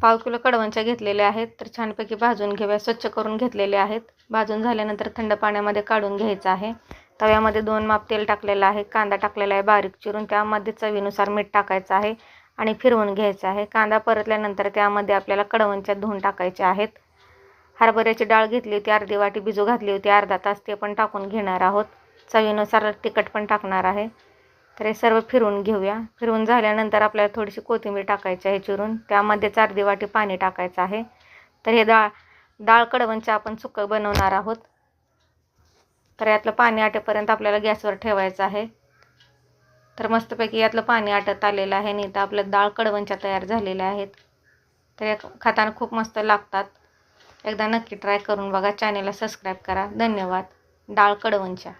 पाव किलो कडवंच्या घेतलेल्या आहेत. तर छानपैकी भाजून घेऊया. स्वच्छ करून घेतलेले आहेत. भाजून झाल्यानंतर थंड पाण्यामध्ये काढून घ्यायचं आहे. तव्यामध्ये 2 माप तेल टाकलेलं आहे. कांदा टाकलेला आहे बारीक चिरून. त्यामध्ये चवीनुसार मीठ टाकायचं आहे आणि फिरवून घ्यायचं आहे. कांदा परतल्यानंतर त्यामध्ये आपल्याला कडवंच्या धुवून टाकायच्या आहेत. हरभऱ्याची डाळ घेतली होती, अर्धी वाटी भिजू घातली होती, अर्धा तास ते पण टाकून घेणार आहोत. चवीनुसार तिखट पण टाकणार आहे. तर हे सर्व फिरवून घेऊया. फिरवून झाल्यानंतर आपल्याला थोडीशी कोथिंबीर टाकायची आहे चिरून. त्यामध्येच अर्धी वाटी पाणी टाकायचं आहे. तर हे डाळ कडवंचं आपण सुकं बनवणार आहोत. तर यातलं पाणी आटेपर्यंत आपल्याला गॅसवर ठेवायचं आहे. तर मस्तपैकी यातलं पाणी आटत आलेलं आहे आणि इथं आपल्या डाळ कडवंच्या तयार झालेल्या आहेत. तर या खाताना खूप मस्त लागतात. एकदा नक्की ट्राय करून बघा. चॅनेलला सबस्क्राईब करा. धन्यवाद. डाळ कडवंच्या.